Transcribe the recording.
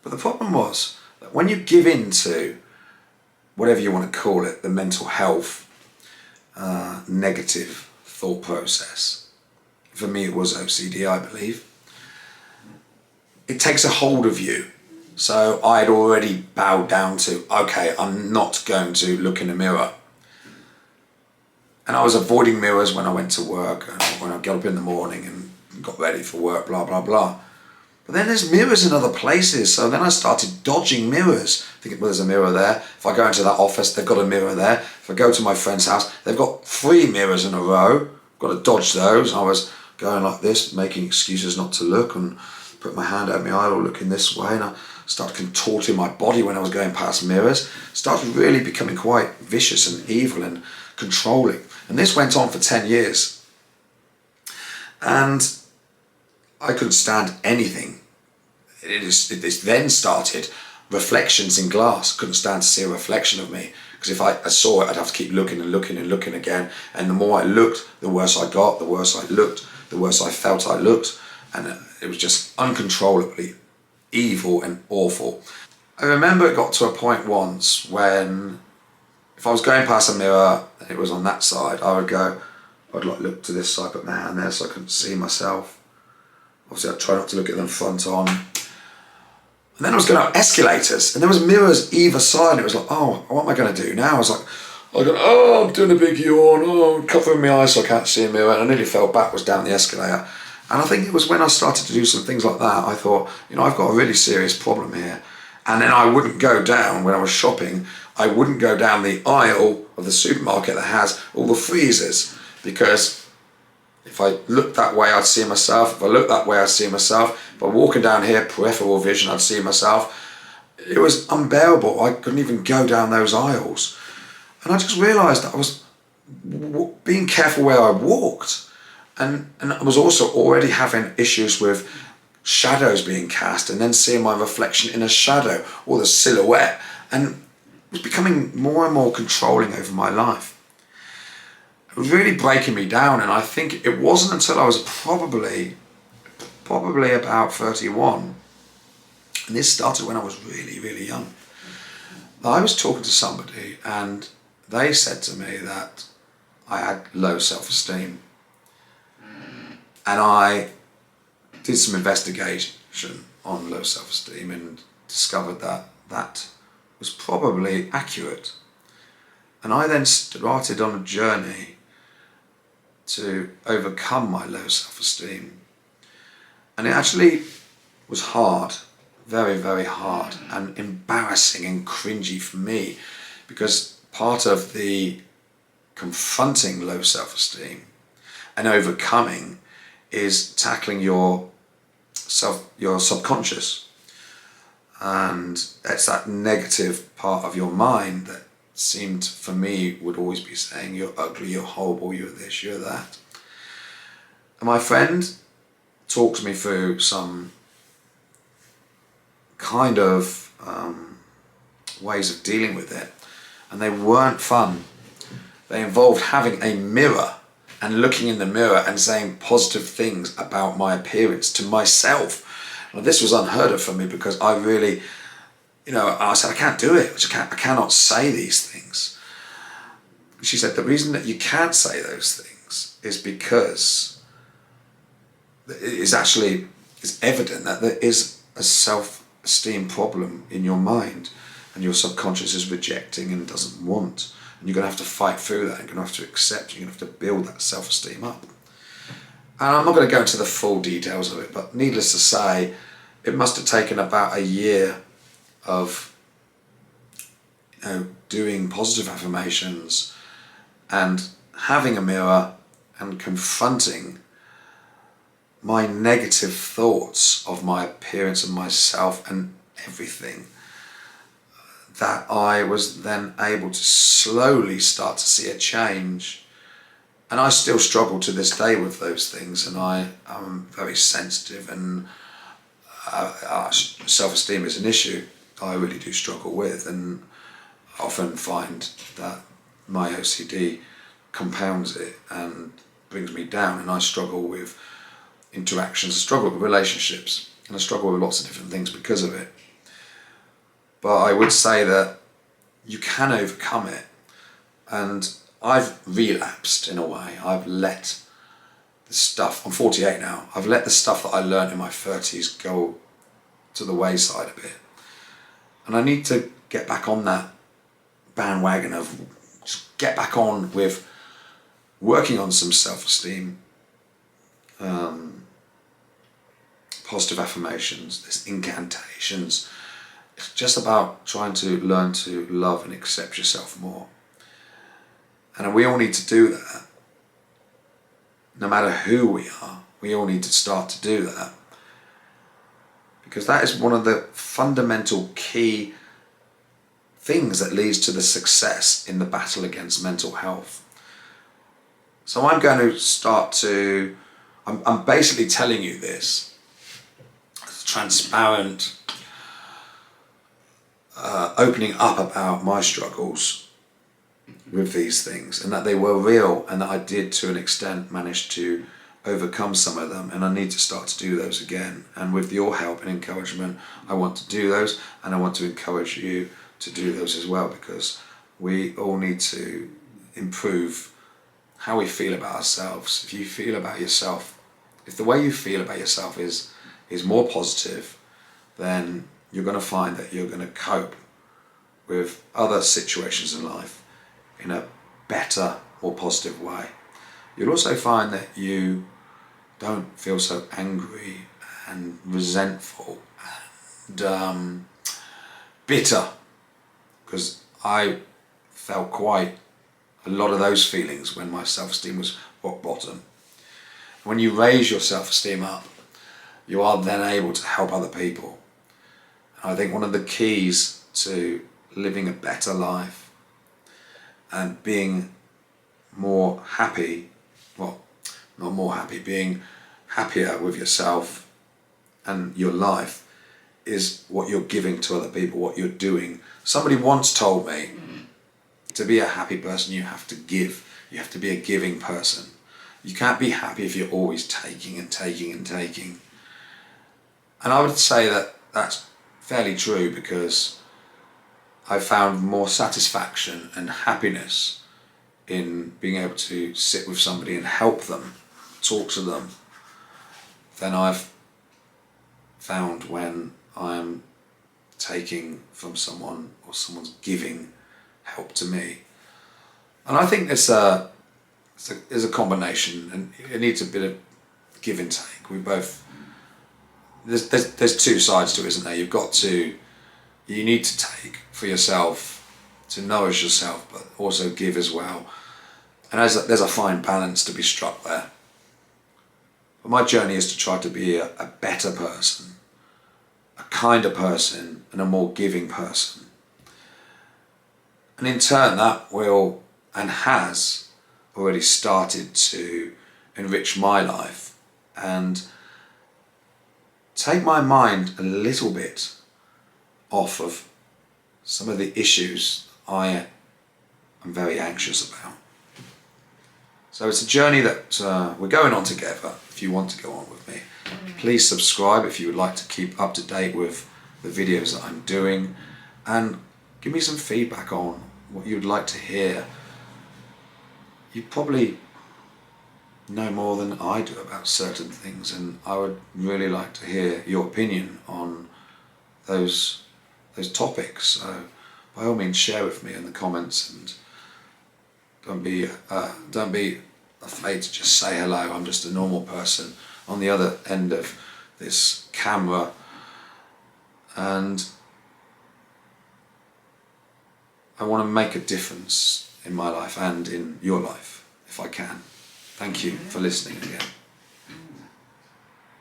But the problem was that when you give in to whatever you want to call it, the mental health negative thought process, for me it was OCD, I believe, it takes a hold of you. So I had already bowed down to, okay, I'm not going to look in the mirror. And I was avoiding mirrors when I went to work, and when I got up in the morning and got ready for work, blah, blah, blah. But then there's mirrors in other places. So then I started dodging mirrors, thinking, well, there's a mirror there. If I go into that office, they've got a mirror there. If I go to my friend's house, they've got 3 mirrors in a row. I've got to dodge those. I was going like this, making excuses not to look, and put my hand out my eye or looking this way, and I started contorting my body when I was going past mirrors. Started really becoming quite vicious and evil and controlling. And this went on for 10 years. And I couldn't stand anything. It then started reflections in glass. Couldn't stand to see a reflection of me, because if I saw it, I'd have to keep looking and looking and looking again. And the more I looked, the worse I got. The worse I looked, the worse I felt I looked. And it was just uncontrollably evil and awful. I remember it got to a point once when, if I was going past a mirror and it was on that side, I'd like look to this side, put my hand there so I couldn't see myself. Obviously I'd try not to look at them front on. And then I was going up escalators, and there was mirrors either side, and it was like, oh, what am I going to do now? I was like, I'm doing a big yawn, I'm covering my eyes so I can't see a mirror, and I nearly fell backwards down the escalator. And I think it was when I started to do some things like that, I thought, I've got a really serious problem here. And then I wouldn't go down, when I was shopping, I wouldn't go down the aisle of the supermarket that has all the freezers, because if I looked that way, I'd see myself. If I looked that way, I'd see myself. If I'm walking down here, peripheral vision, I'd see myself. It was unbearable. I couldn't even go down those aisles. And I just realised that I was being careful where I walked. And I was also already having issues with shadows being cast, and then seeing my reflection in a shadow or the silhouette. And it was becoming more and more controlling over my life. It was really breaking me down, and I think it wasn't until I was probably about 31, and this started when I was really, really young. I was talking to somebody, and they said to me that I had low self-esteem. And I did some investigation on low self-esteem and discovered that that was probably accurate. And I then started on a journey to overcome my low self-esteem. And it actually was hard, very, very hard, and embarrassing and cringy for me, because part of the confronting low self-esteem and overcoming is tackling your subconscious. And it's that negative part of your mind that seemed, for me, would always be saying, you're ugly, you're horrible, you're this, you're that. And my friend talked me through some kind of ways of dealing with it, and they weren't fun. They involved having a mirror and looking in the mirror and saying positive things about my appearance to myself. Now, this was unheard of for me, because I really, I said, I can't do it. I cannot say these things. She said, the reason that you can't say those things is because it's evident that there is a self-esteem problem in your mind, and your subconscious is rejecting and doesn't want. And you're going to have to fight through that. You're going to have to accept. You're going to have to build that self-esteem up. And I'm not going to go into the full details of it, but needless to say, it must have taken about a year of doing positive affirmations and having a mirror and confronting my negative thoughts of my appearance and myself and everything, that I was then able to slowly start to see a change. And I still struggle to this day with those things, and I am very sensitive, and self-esteem is an issue I really do struggle with, and I often find that my OCD compounds it and brings me down, and I struggle with interactions, I struggle with relationships, and I struggle with lots of different things because of it. But I would say that you can overcome it. And I've relapsed in a way. I've let the stuff, I'm 48 now, I've let the stuff that I learned in my 30s go to the wayside a bit. And I need to get back on that bandwagon of just get back on with working on some self-esteem, positive affirmations, there's incantations. It's just about trying to learn to love and accept yourself more. And we all need to do that. No matter who we are, we all need to start to do that. Because that is one of the fundamental key things that leads to the success in the battle against mental health. So I'm going to start to, I'm basically telling you this, transparent, opening up about my struggles with these things, and that they were real, and that I did to an extent manage to overcome some of them, and I need to start to do those again. And with your help and encouragement, I want to do those, and I want to encourage you to do those as well, because we all need to improve how we feel about ourselves. If you feel about yourself, if the way you feel about yourself is more positive, then you're going to find that you're going to cope with other situations in life in a better, more positive way. You'll also find that you don't feel so angry and resentful and bitter, because I felt quite a lot of those feelings when my self-esteem was rock bottom. When you raise your self-esteem up, you are then able to help other people. And I think one of the keys to living a better life and being more happy, well, not more happy, being happier with yourself and your life is what you're giving to other people, what you're doing. Somebody once told me, to be a happy person, you have to give. You have to be a giving person. You can't be happy if you're always taking and taking and taking. And I would say that that's fairly true, because I found more satisfaction and happiness in being able to sit with somebody and help them, talk to them, than I've found when I'm taking from someone or someone's giving help to me. And I think there's a combination, and it needs a bit of give and take. We both, there's two sides to it, isn't there? You need to take for yourself, to nourish yourself, but also give as well. And there's a fine balance to be struck there. But my journey is to try to be a better person, a kinder person, and a more giving person. And in turn, that will and has already started to enrich my life and take my mind a little bit off of some of the issues I am very anxious about. So it's a journey that we're going on together. If you want to go on with me, please subscribe if you would like to keep up to date with the videos that I'm doing, and give me some feedback on what you'd like to hear. You probably know more than I do about certain things, and I would really like to hear your opinion on those topics. So by all means, share with me in the comments, and don't be afraid to just say hello. I'm just a normal person on the other end of this camera, and I want to make a difference in my life and in your life if I can. Thank you for listening again.